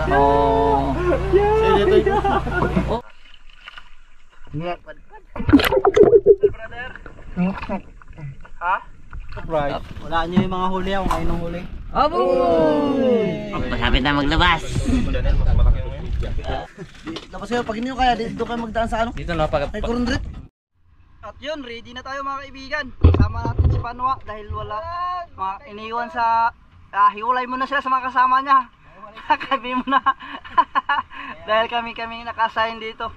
Oh. Brother. Ha? Surprise. Wala nyo yung mga huli ako, ngayon ang huli. Abo! Malapit na maglabas. Tapos kayo, pag hindi nyo kaya, dito kayo magdaan sa ano? Dito na pag... May kurundrit. At yun, ready na tayo mga kaibigan. Kasama natin si Panwa dahil wala iniwan sa... hiwalay mo na sila sa mga kasama niya. Kami mo na. Dahil kami nakasign dito.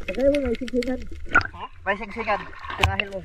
Tagay mo, may sigsigan. May sigsigan. Tinahil mo.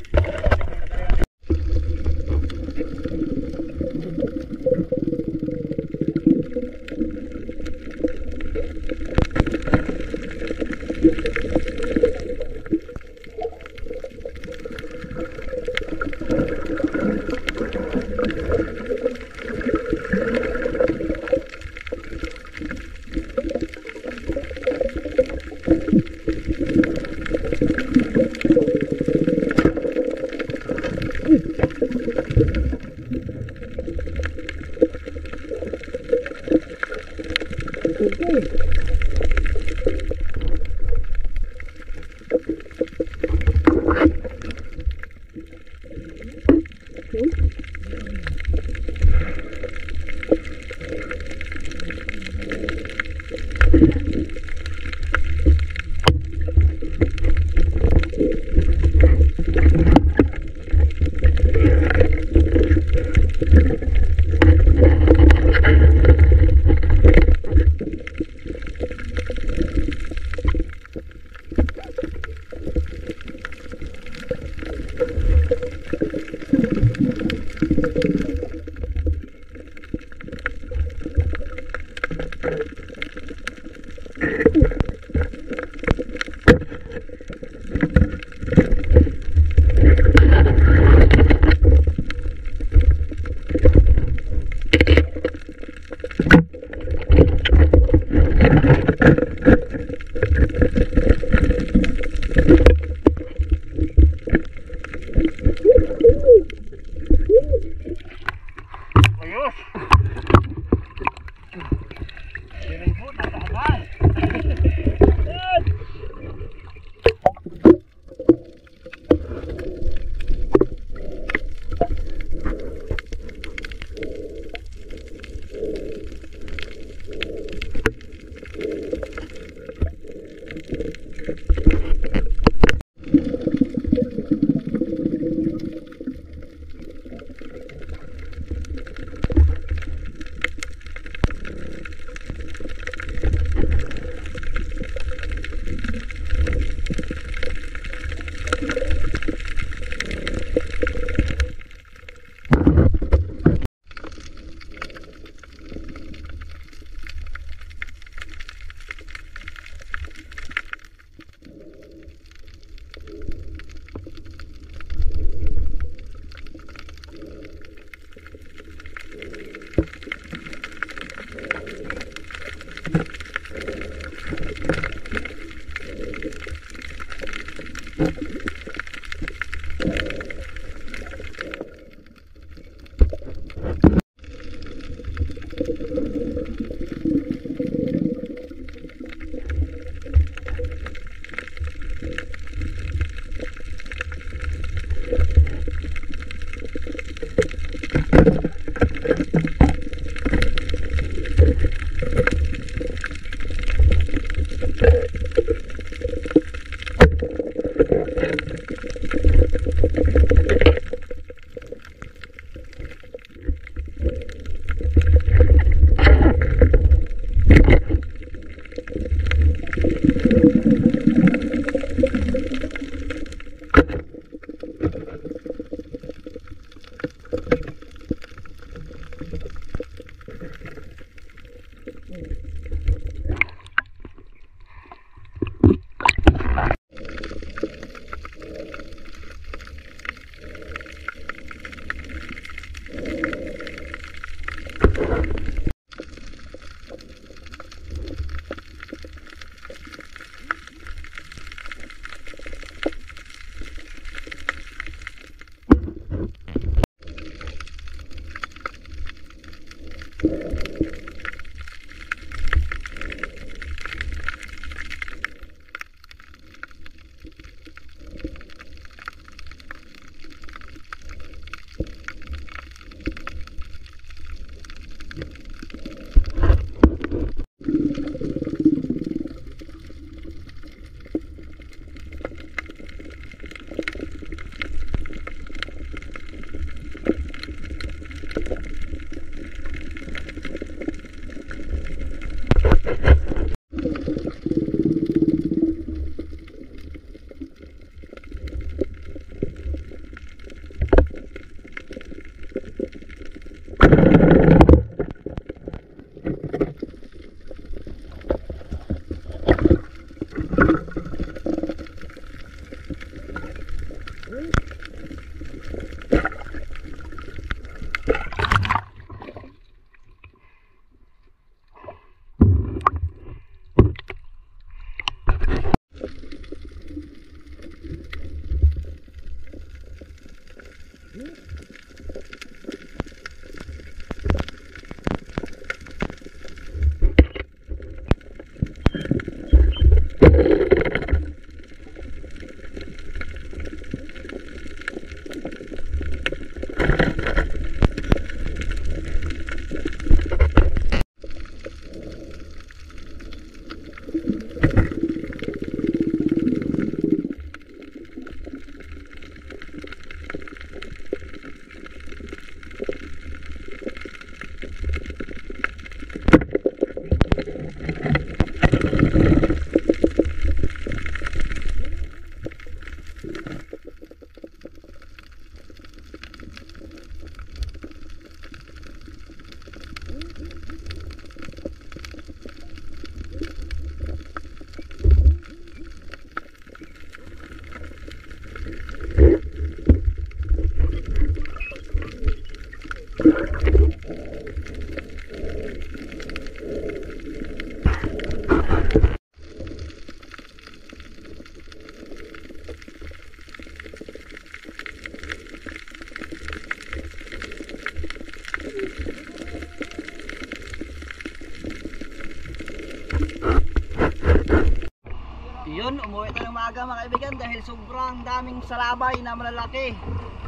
Yun, umuwi tayo ng maaga mga kaibigan dahil sobrang daming salabay na malalaki.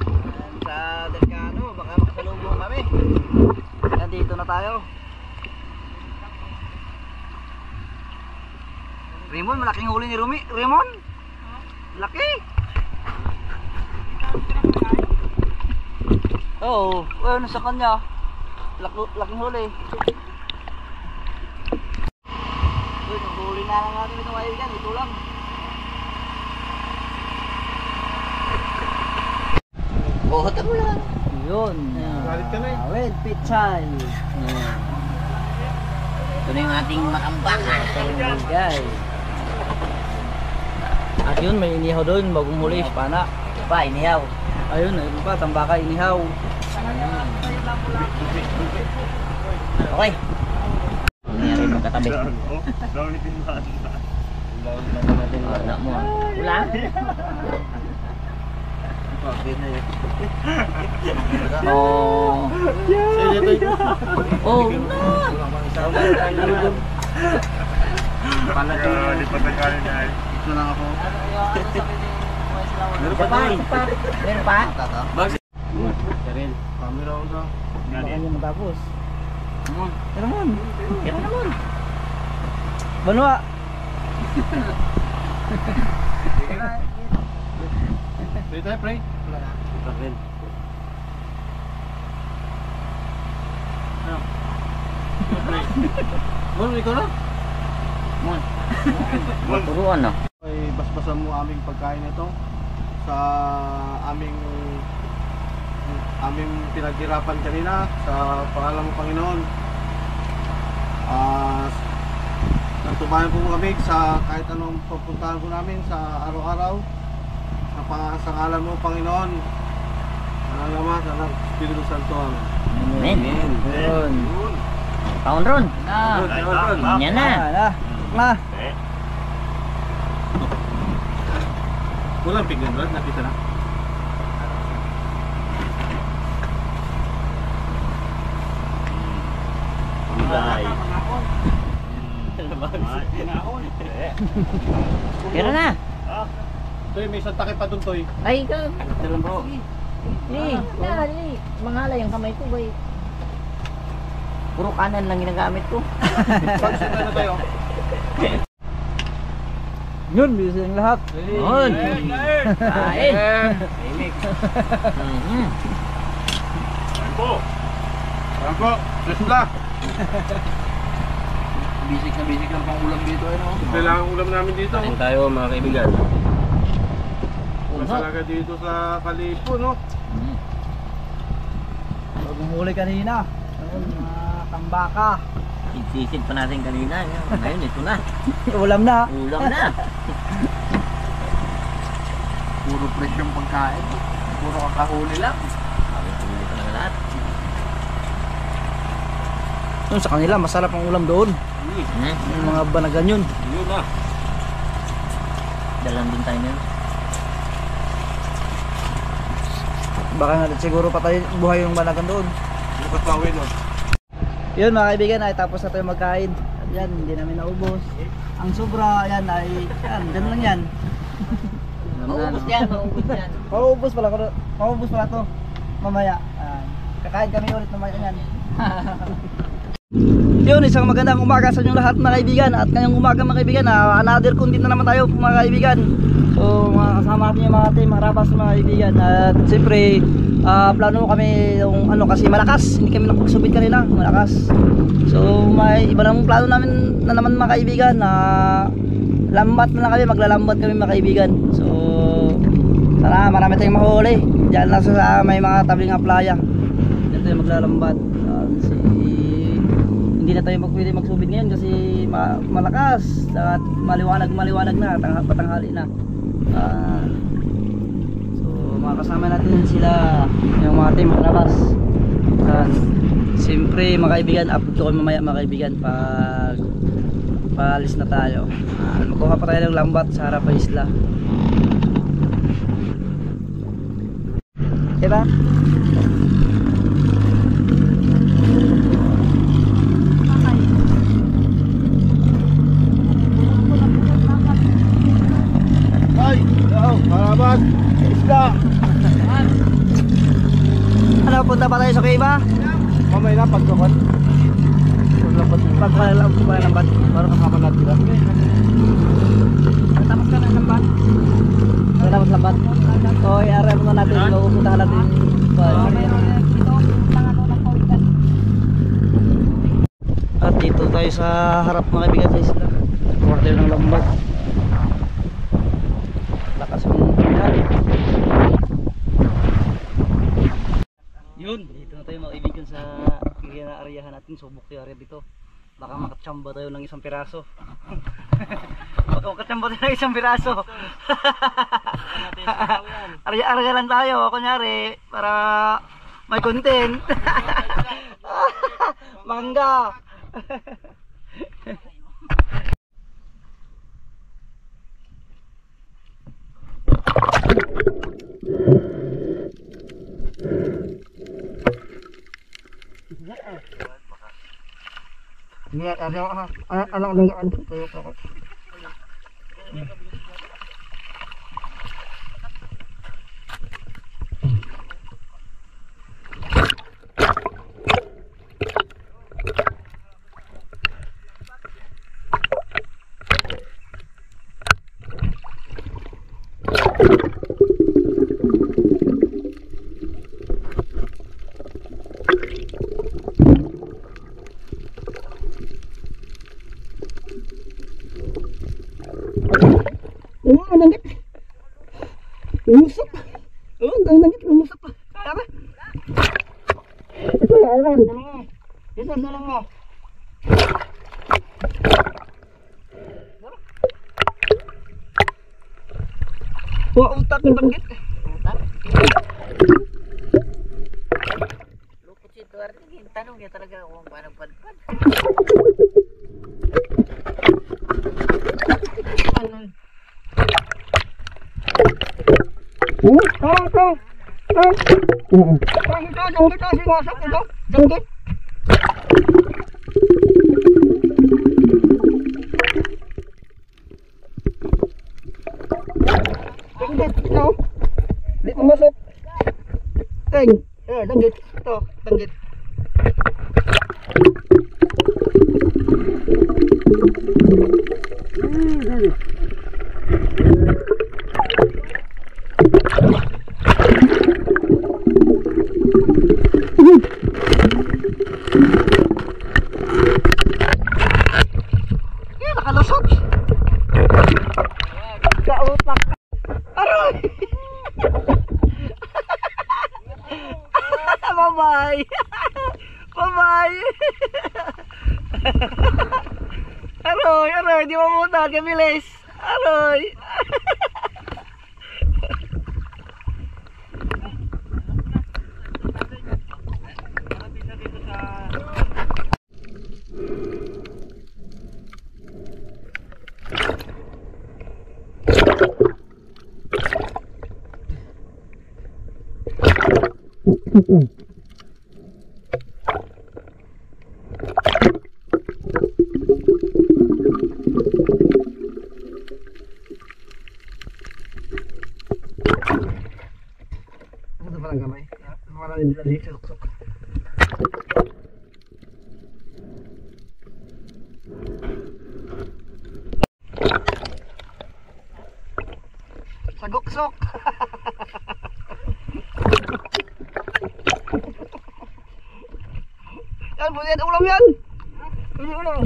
Ayan, sa Delcano, baka makasalubong kami. Ayan, dito na tayo. Raymond, malaking huli ni Raymond? Laki! Oo, ano sa kanya? Laking huli. Huli na lang natin itong kaibigan, ito lang. Buhatan mo lang. Yun. Galit ka na eh. Red pichay. Ito na yung ating makambakan. Guys. At yun, may inihaw doon, bagong huli, pana. Ito pa, inihaw. Ayun, ayun pa, tambaka, inihaw. Okay. Nangyari magkatabi. Anak mo. Ulang? Oh. Oh, Pala lipat ng kanin na eh. Ito lang ako. meron pa? Meron pa? Karel, camera ko sa. Baka niya matapos. Tara mon. Tira naman. Banwa. Pray tayo, pray. Karel. Pray. Bon, ikaw na? Mon. Turuan na. Ay, basbasan mo aming pagkain ito sa aming pinaghirapan kanina sa pangalan mo Panginoon. Nagtubayan po kami sa kahit anong pupuntahan po namin sa araw-araw sa ngalan mo Panginoon. Ang Ama, sa Anak, Espiritu Santo. Amen. Yun. Taon ron. Yan na. Na. Kulang pignan ron, nakita na. Bye. Tira na. Toy, may isang takip pa dun, Toy. Ay, ikaw. Dalam bro. Dali. Mangala yung kamay ko, bay. Puro kanan lang ginagamit ko. Pagsunod na tayo. Yun, bisa yung lahat. Yun. Kain. Franco, Tesla. Bisik lang pang ulam dito ano. Kailangan ulam namin dito. Kain tayo mga kaibigan. Masalaga dito sa Kalipo, no? Bagong huli kanina. Ayun, tambaka. Sisid pa natin kanina. Ngayon, ito na. Ulam na. Ulam na. Puro presyong pagkain. Puro kakahuli lang. Sabi ko huli talaga lahat. Yun, sa kanila masarap ang ulam doon. Yung mga banagan yun. Yun na. Dalang din tayo nyo. Baka nga siguro pa tayo buhay yung banagan doon. Lupat pa uwi doon. Yun mga kaibigan, ay tapos na tayo magkain. At yan, hindi namin naubos. Ang sobra, yan ay, yan, ganun lang yan. Maubos yan, maubos yan. Maubos pala to. Mamaya. Kakain kami ulit mamaya yan. Yun, isang magandang umaga sa inyong lahat mga kaibigan. At ngayong umaga mga kaibigan, another content na naman tayo mga kaibigan. So mga kasama natin yung mga team, harabas mga kaibigan. At siyempre, plano kami yung ano kasi malakas. Hindi kami napagsubit kanina, malakas. So may iba namang plano namin na naman mga kaibigan na lambat na lang kami, maglalambat kami mga kaibigan. So sana marami tayong mahuli. Diyan lang sa may mga tabing nga playa. Diyan tayo maglalambat. Hindi na tayo pwede magsubid ngayon kasi malakas at maliwanag na, patanghali na. So mga kasama natin sila yung mga team labas. Siyempre mga kaibigan, upload ko mamaya mga kaibigan pag paalis na tayo. Magkuha pa tayo ng lambat sa harap ng isla. Diba? Malabat, isla. Ano, punta pa tayo sa Kiba? Mamay na, pagkakot. Pagkalambat. Para kasama natin lang. Tapos ka na lambat? Tapos lambat? So, i-array muna natin. Pupuntahan natin. At dito tayo sa harap mga kaibigan sa isla. Kuha tayo ng lambat. Lakas mong pinari. Yun, dito na tayo mga kaibigan sa area natin. Subok tayo area dito. Baka makatsamba tayo ng isang piraso. Baka makatsamba tayo ng isang piraso. Area lang tayo, kunyari, para may content. Mangga. Anak lang tayo. Nangit. Umusap. Nangit, umusap pa. Kaya ba? Ito, ayan. Ito, dalang mo. Utak ng tanggit. Utak? Lukot si Duarte, tanong niya talaga kung paano padpad. Di pumasok. Teng. Danggit. Ito, danggit. Nakalusot. Kautak. Aroy. Bye-bye. Bye-bye. Aroy, di mo muna, kabilis. Aroy. Ito pa lang gamay. Para din dali sa luksok. Saguksok. Yan, bulian ulam yan. Bulian ulam.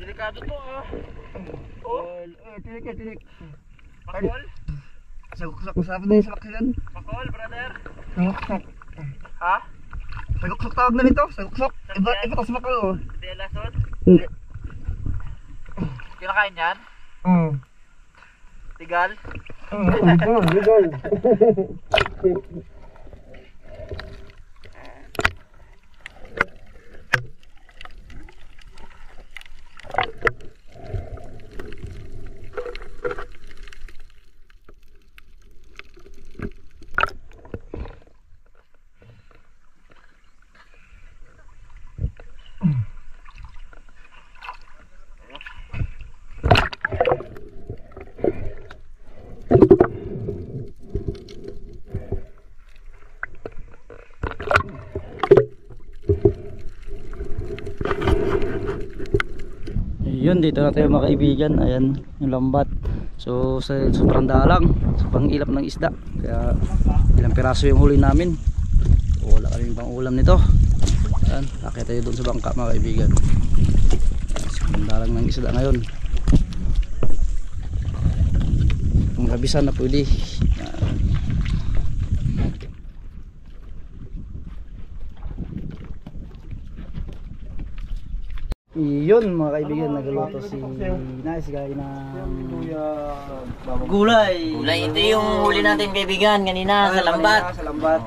Delikado to ah. Tinik. Pakol? Saguksok. Masarap na yung salakyan. Pakol, brother. Saguksok. Ha? Saguksok tawag na nito. Saguksok. Iba tas makal oh. Di lasod? Hindi. Kinakain yan? Tigal? Legal. Yun, dito na tayo mga kaibigan. Ayan yung lambat. So sobrang dalang sa pangilap ng isda, kaya ilang piraso yung huli namin. So, wala kaming pang ulam nito. Ayan, nakita tayo doon sa bangka mga kaibigan. Sobrang dalang ng isda ngayon. Kung kabisan na pwede. Yun mga kaibigan, nagluto si Nice Guy ng gulay. Gulay, ito yung huli natin kaibigan kanina sa lambat. Sa lambat.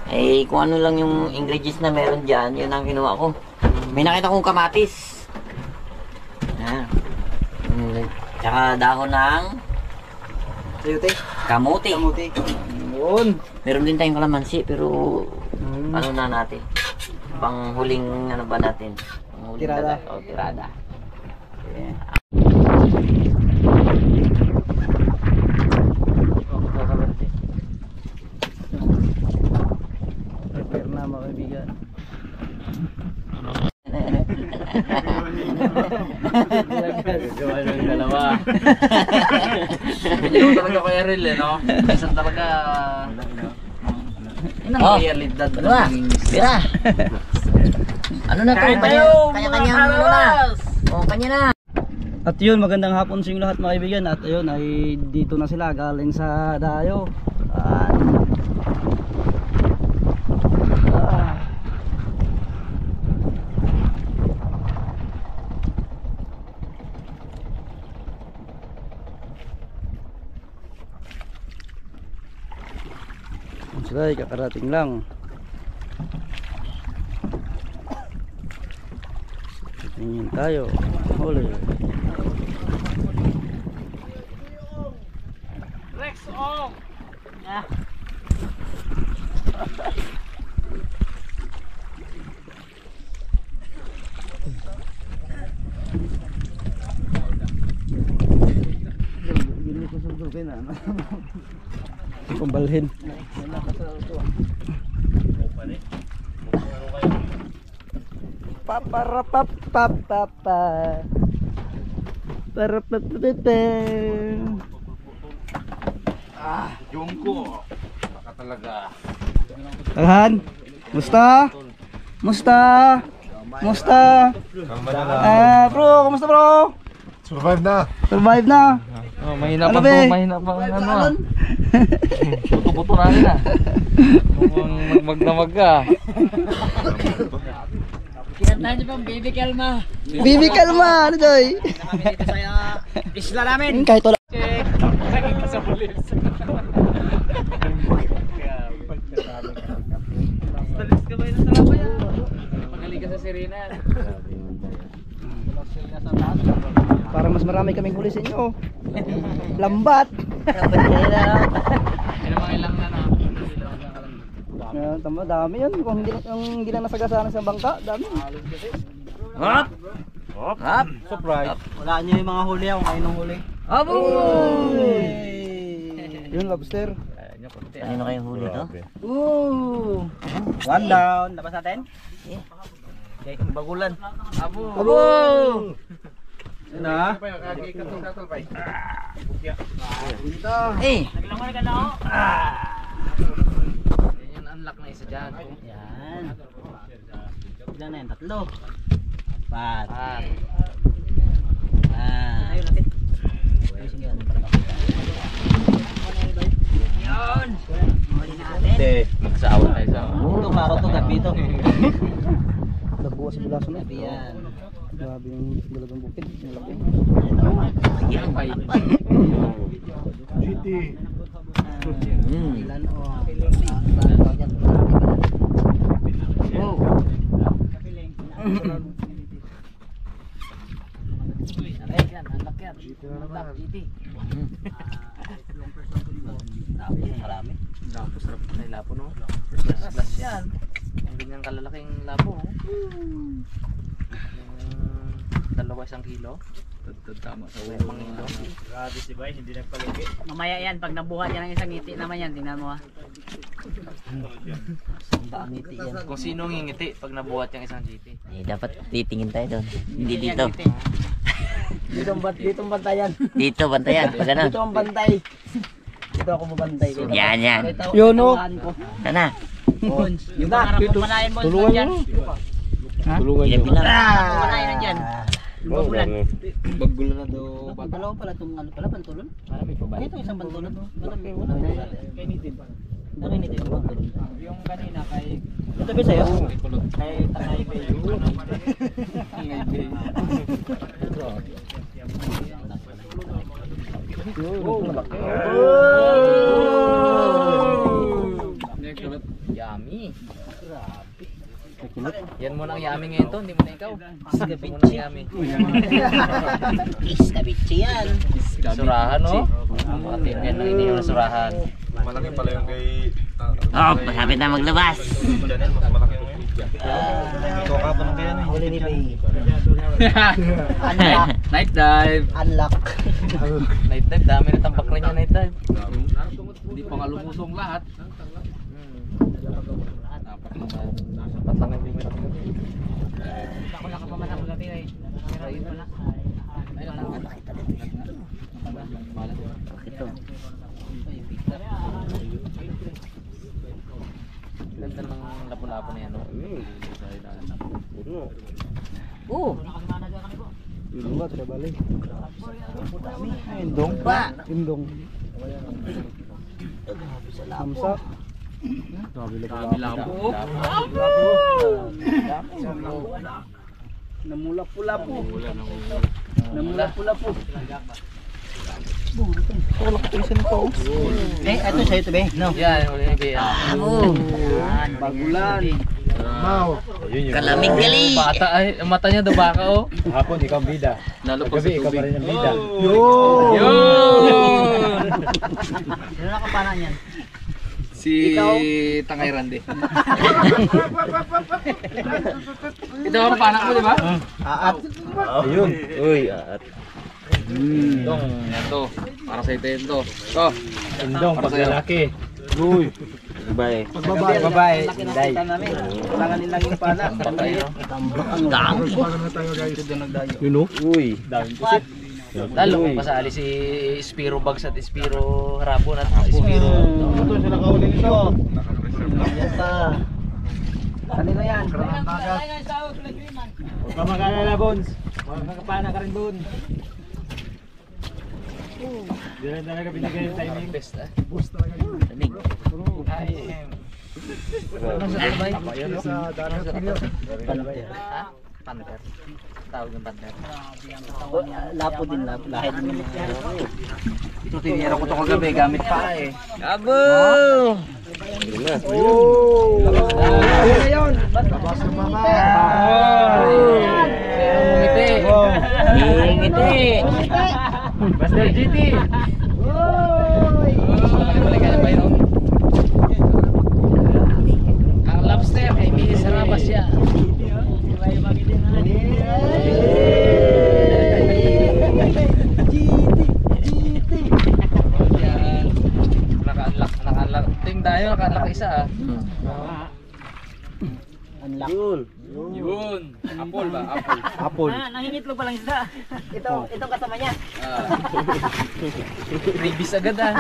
Eh, kung ano lang yung ingredients na meron dyan, yun ang kinuha ko. May nakita kong kamatis. Ayan. Tsaka dahon ng Sayote. kamuti. Kamuti. Yun. Meron din tayong kalamansi, pero ano na natin? Pang huling ano ba natin? Pang huling Tirada. dagat. O, tirada. Yeah. Prepare na mga kaibigan. Gawa ng dalawa. Hindi mo talaga kaya real eh, no? Minsan talaga Oh, realidad ano ba? Bira! Ano na to? Kanya-kanya ano na? O, kanya na! At yun, magandang hapon sa inyo lahat mga kaibigan. At ayun, ay dito na sila galing sa dayo. Sila ay kakarating lang. Tingin tayo. Huli. Rex off! Pambalhin. Paparapapapapa. Parapapapapa. Jungko! Baka talaga. Tahan. Musta? Musta? Kumusta? Bro, kumusta bro? Survive na. Survive na. Oh, mahina Ano pa be? po, mahina pa ang ano ah. Buto-buto na rin ah. Mukhang magdamag ka. Kinantahan niyo pang baby kalma. Bibi kalma, ano doy? Kami dito sa isla namin. Kahit wala. Naging ka sa pulis. Stalis ka ba yun sa talaba yan? Magaling ka sa sirena. Para mas marami kaming huli sa inyo. Lambat. Yan ang mga ilang na no. Tama, dami yan. Kung hindi na nasagasaan sa bangka, dami. Hop! Hop! Surprise. Wala nyo yung mga huli ako, kayo nung huli. Abo! Yun, lobster. Kanino kayong huli to? Ooh! One down. Labas natin? Okay, bagulan. Abo! Abo! Yun ah. Eh! Yan yung unlock na isa dyan. Yan. Ilan na yan? Tatlo. Pat. Ah. Ayun natin. Sige, ano para makita. Yun! Huli natin. Magsawa tayo sa Ito, paro to, gabi ito. Nabuwas sa bulaso na. Yan. Grabe yung dalagang bukid. Malaki. GT. Ilan o? Oh! Marami. lapo. Sarap na yung lapo no. Plus yan. Ang ganyang kalalaking lapo. Dalawa 1 kilo. Tama sa uwang kilo. Grabe si Bay, hindi nagpalagi. Mamaya yan, pag nabuhat yan ng isang ngiti naman yan, tingnan mo ah. Ngiti yan. Kung sino ang ngingiti pag nabuhat yung isang GT. Eh, dapat titingin tayo doon. Hindi dito. Dito ang bantayan. Dito, bantayan. Pag ganun. Dito ang bantay. Dito ako mabantay. Yan, yan. Yun o. Sana. Yung pangarap mo panayin mo dyan. Tulungan Yan bilang. Panayin na dyan. Bagulan. Bagulo na daw. Dalawa pala itong ano pala, pantulon. Marami pa ba? Ito isang pantulon. Kainitid. Nakinitid yung pantulon. Yung kanina kay Ito ba sa'yo? kay Tanay Bay. Yummy. Yan muna ang yummy ngayon to, hindi mo na ikaw. Ito muna ang yummy. Iskabichi yan. Surahan no? Makatip yan ng inihaw na surahan. Malaki pala yung kay... Oh, masapit na maglabas. Mas malaki yung ngayon. Ito ka pa ng kaya na. Huli ni Bay. Night dive. Unlock. Night dive, dami na tambak rin yung night dive. Hindi pa nga lumusong lahat. Dapat lang yung limit. Ako nakapaman ako gabi eh. Pero yun pala. Ito. Ganda ng lapo-lapo na yan. Oh! Indong ba? Tira balik. Indong pa. Indong. Samsa. Dami lapo. Namula pula po. Namula pula po. Eh, ito sa'yo ito, be. No. Yan, huli na kaya. Oh! Bagulan. Mau. Kalamig gali! Bata ay, ang mata niya daw baka oh. Hapon, ikaw ang bida. Nalupos sa Gabi, ikaw pa tubig. rin ang bida. Yun! Sino nakapana niyan? Si Tangay Rande. Ito ang panak mo, di ba? Aat. Ayun. Uy, at. Itong, yan to. Para sa ito yun to. Ito. Indong, Para sa'yo. paglalaki. Uy. Bye. Babae. Inday. Kailangan nilang yung pana. Patay, no? Ang dami. Yun o. Uy. Lalo kung pasali si Spiro Bags at Spiro Harapon at Spiro. Ito sila kahuli nito. Yan pa. Kanino yan? Huwag ka mag-alala, Bones. Makakapana ka rin doon. Diyan talaga binigay yung timing. Best, ah. Boost talaga yun. Lamig. Ano sa albay? Sa dagat. Panther. Ha? Panther. Tawag ng panther. Lapo din, lapo. Lahit mo. Ito tinira ko to kagabi, gamit pa eh. Abo! Ano yun? Labas ng mga. Ngiti. Ngiti. Master GT! Ang lobster kay Mili sa labas siya. Naka-unlock. Ting tayo, naka-unlock isa ah. Yun. Apple ba? Apple. Apple. Nangingitlog pa lang isa. Itong kasama niya. Freebies agad ah.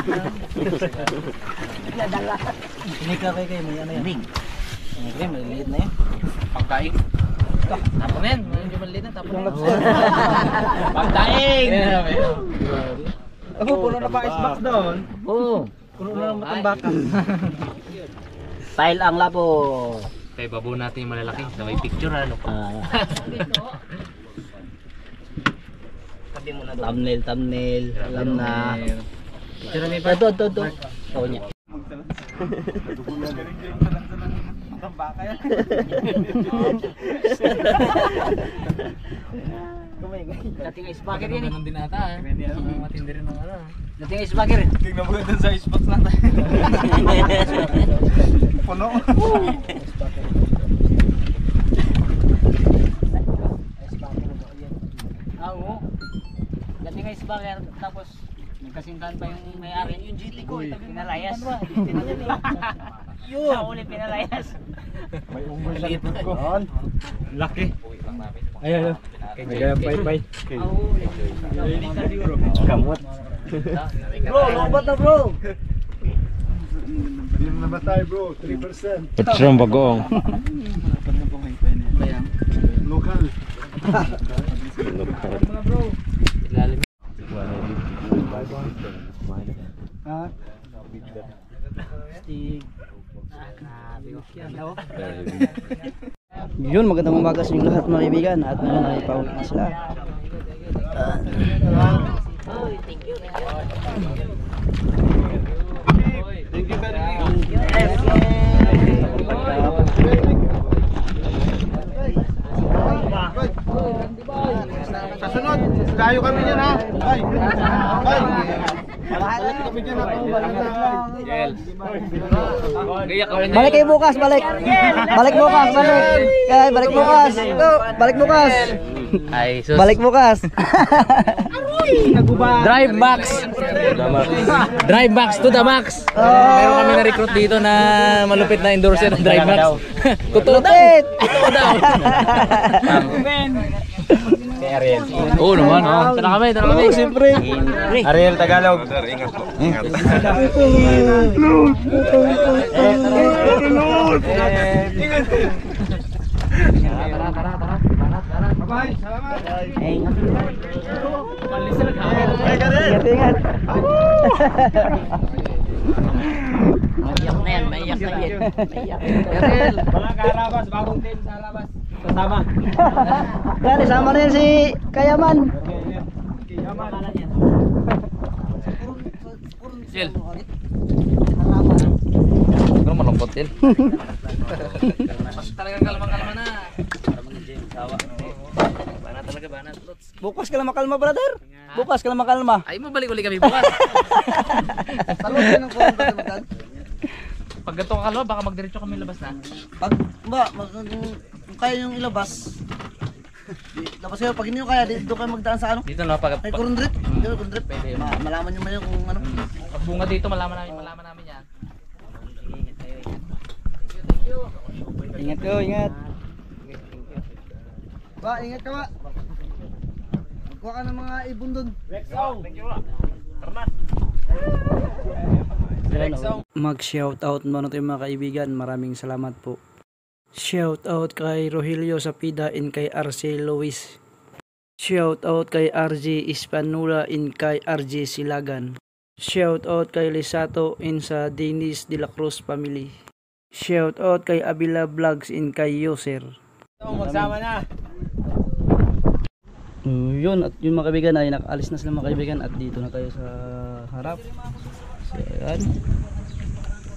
Hindi ka kayo, may ano yan? Lamig. Okay, maliliit na yan. Pagdaing. Tapon na yan. Medyo maliit na. Tapon na. Pagdaing! Ako, puno na pa icebox doon. Oo. Puno na ng matambakan. Style ang labo. Kaya babaw natin yung malalaki. Na may picture ano. Thumbnail. Alam na. Picture na may Ito. Oo niya. Matambakan yan. Dating ice bucket yan eh. Ganun din ata ah. Matindi rin ng ano. Dating ice bucket. Tingnan mo ganda sa icebox natin. Puno. Oo. Dating ice bucket tapos nagkasintahan pa yung may-ari. Yung GT ko, pinalayas. Yun. Uli pinalayas. May umber sa likod ko. Laki. Ayan. Ayan. Bye. Kamot. Bro, lobat na bro. Hindi mo namatay bro, 3%. Patrong bagong. Local. Ilalim. Ha? Yun, magandang umaga sa inyong lahat mga kaibigan. At ngayon ay pauwi na sila. Thank you very much. Sa sunod, dayo kami dyan ha. Bye. Kami dyan ha. Balik kayo bukas, balik. Balik bukas, balik. Kaya balik bukas. Balik bukas. Ay, sus. Balik bukas. Drive max. Drive max to the max. Meron kami na-recruit dito na malupit na endorser ng Drive Max. Totoo daw. Totoo daw. Kay Ariel. Oo naman. Tara kami. Siyempre. Ariel Tagalog. Bye. Salamat. Ingat. Maiyak na yan. Maiyak. Ariel. Walang kalabas. Bagong team sa labas. Tama. Yan, isama na yan si Kayaman. Sil. Pero malungkot din. Talagang kalma-kalma na. Banat talaga, banat. Bukas ka lang makalma, brother. Bukas ka lang makalma. Ay, mabalik uli kami bukas. Talon din ang kurang tayo. Pag ganito ka kalma, baka magdiretso kami labas na. Pag kung kaya yung ilabas, labas kayo. Pag hindi nyo kaya, dito kayo magdaan sa ano? Dito na, pag May kurundrip. Dito, kurundrip. Malaman nyo man yung kung ano. bunga dito, malaman namin yan. Ingat ko, ingat. Ba, ingat ka ba? Magkuha ka ng mga ibon doon. Mag-shoutout muna tayo mga kaibigan. Maraming salamat po. Shout out kay Rogelio Sapida and kay RC Luis. Shout out kay RJ Hispanula and kay RJ Silagan. Shout out kay Lisato and sa Dennis de la Cruz family. Shout out kay Abila Vlogs and kay Yoser. Magsama na. Yun, at yung mga kaibigan ay nakaalis na sila mga kaibigan at dito na tayo sa harap. So ayan.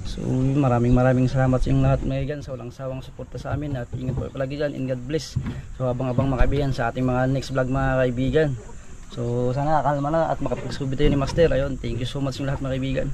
So maraming salamat sa inyong lahat mga kaibigan sa walang sawang suporta sa amin at ingat po palagi dyan and God bless. So abang-abang mga kaibigan sa ating mga next vlog mga kaibigan. So sana kalma na at makapagsubi tayo ni Master. Ayun, thank you so much yung lahat mga kaibigan.